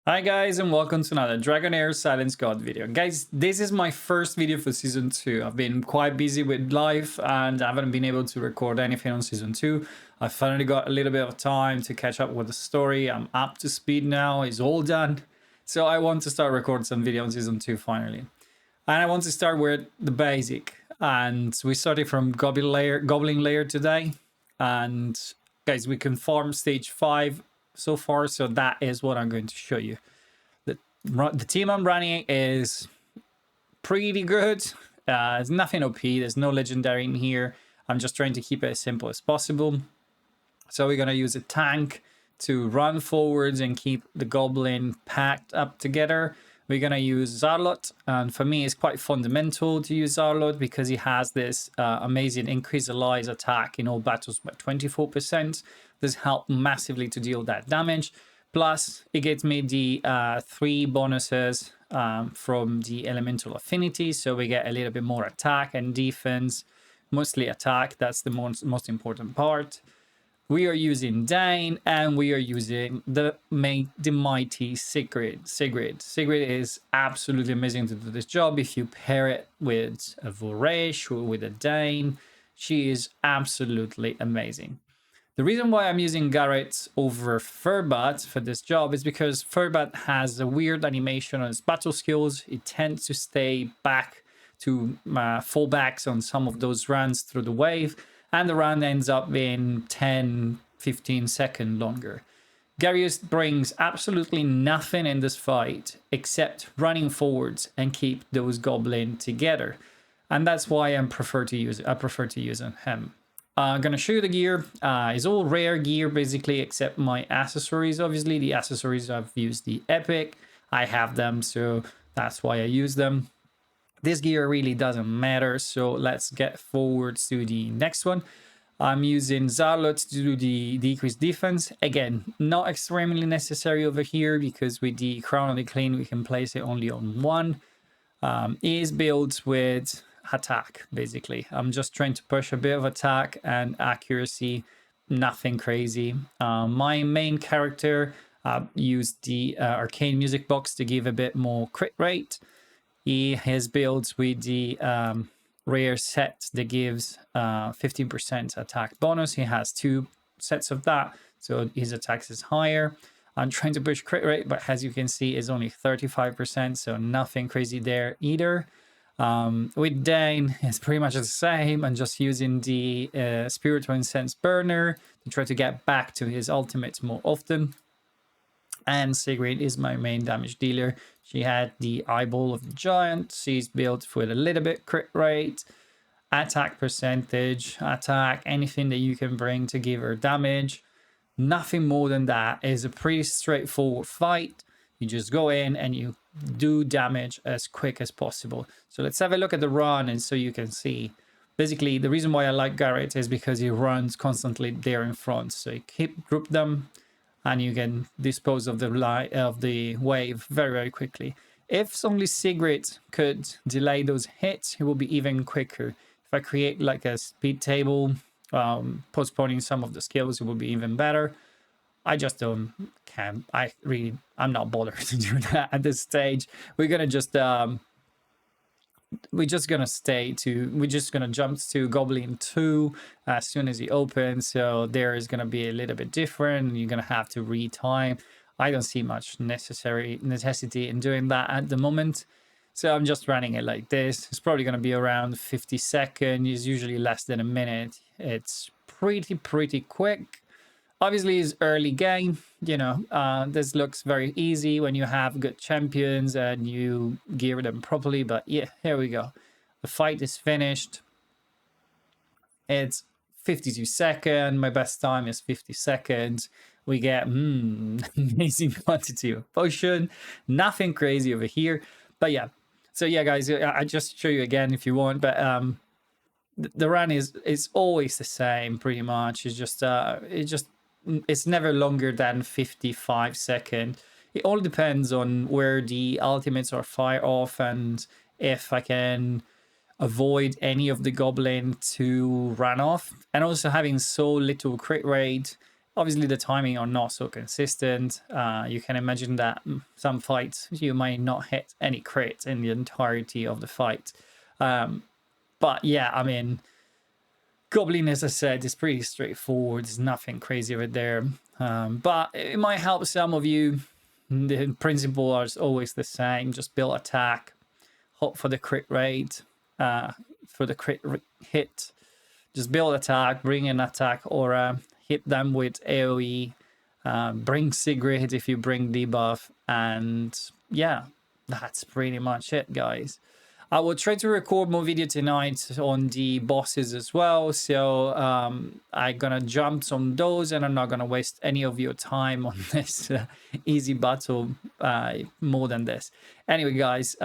Hi guys, and welcome to another Dragonheir Silence God video. Guys, this is my first video for Season 2. I've been quite busy with life and I haven't been able to record anything on Season 2. I finally got a little bit of time to catch up with the story. I'm up to speed now, it's all done. So I want to start recording some video on Season 2 finally. And I want to start with the basic. And we started from Goblin Lair today. And guys, we can farm stage 5 so far, so that is what I'm going to show you. The team I'm running is pretty good. It's nothing OP, there's no legendary in here. I'm just trying to keep it as simple as possible. So we're gonna use a tank to run forwards and keep the goblin packed up together. We're gonna use Zarlot, and for me it's quite fundamental to use Zarlot because he has this amazing increase allies attack in all battles by 24%. This helps massively to deal that damage. Plus, it gets me the 3 bonuses from the elemental affinity, so we get a little bit more attack and defense. Mostly attack, that's the most important part. We are using Dane, and we are using the mighty Sigrid. Sigrid is absolutely amazing to do this job. If you pair it with a Voresh or with a Dane, she is absolutely amazing. The reason why I'm using Garrett over Furbat for this job is because Furbat has a weird animation on his battle skills. It tends to stay back to fallbacks on some of those runs through the wave, and the run ends up being 10-15 seconds longer. Garius brings absolutely nothing in this fight except running forwards and keep those goblins together. And that's why I prefer to use him. I'm gonna show you the gear. It's all rare gear basically, except my accessories. Obviously, the accessories I've used the epic. I have them, so that's why I use them. This gear really doesn't matter, so let's get forwards to the next one. I'm using Zarlot to do the decreased defense. Again, not extremely necessary over here because with the Crown of the Clean, we can place it only on one. It is built with attack, basically. I'm just trying to push a bit of attack and accuracy, nothing crazy. My main character used the arcane music box to give a bit more crit rate. He has built with the rare set that gives 15% attack bonus. He has 2 sets of that, so his attacks is higher. I'm trying to push crit rate, but as you can see, it's only 35%, so nothing crazy there either. With Dane, it's pretty much the same. I'm just using the Spiritual Incense Burner to try to get back to his ultimates more often. And Sigrid is my main damage dealer. She had the Eyeball of the Giant. She's built with a little bit crit rate, attack percentage, attack, anything that you can bring to give her damage. Nothing more than that. It's a pretty straightforward fight. You just go in and you do damage as quick as possible. So let's have a look at the run, and so you can see. Basically, the reason why I like Garrett is because he runs constantly there in front. So you group them, and you can dispose of the wave very, very quickly. If only Sigrid could delay those hits, it will be even quicker. If I create like a speed table, postponing some of the skills, it will be even better. I just don't can. I'm not bothered to do that at this stage. We're gonna just we're just gonna jump to Goblin 2 as soon as he opens. So there is gonna be a little bit different. You're gonna have to retime. I don't see much necessity in doing that at the moment. So I'm just running it like this. It's probably gonna be around 50 seconds. It's usually less than a minute. It's pretty quick. Obviously, it's early game, you know, this looks very easy when you have good champions and you gear them properly, but yeah, here we go. The fight is finished. It's 52 seconds. My best time is 50 seconds. We get amazing quantity of potion. Nothing crazy over here, but yeah. So yeah, guys, I just show you again if you want, but the run is always the same pretty much. It's never longer than 55 seconds. It all depends on where the ultimates are fired off and if I can avoid any of the goblin to run off. And also having so little crit rate, Obviously, the timing are not so consistent. You can imagine that some fights you might not hit any crit in the entirety of the fight. But yeah, I mean, Goblin, as I said, is pretty straightforward. There's nothing crazy over there. But it might help some of you. The principle is always the same. Just build attack, hope for the crit rate, for the crit hit. Just build attack, bring an attack aura, hit them with AoE, bring Sigrid if you bring debuff, and yeah, that's pretty much it, guys. I will try to record more video tonight on the bosses as well, so I'm gonna jump on those and I'm not gonna waste any of your time on this easy battle more than this. Anyway, guys,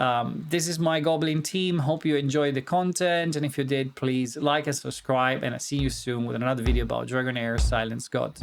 this is my Goblin team. Hope you enjoyed the content, and if you did, please like and subscribe, and I'll see you soon with another video about Dragonheir Silence God.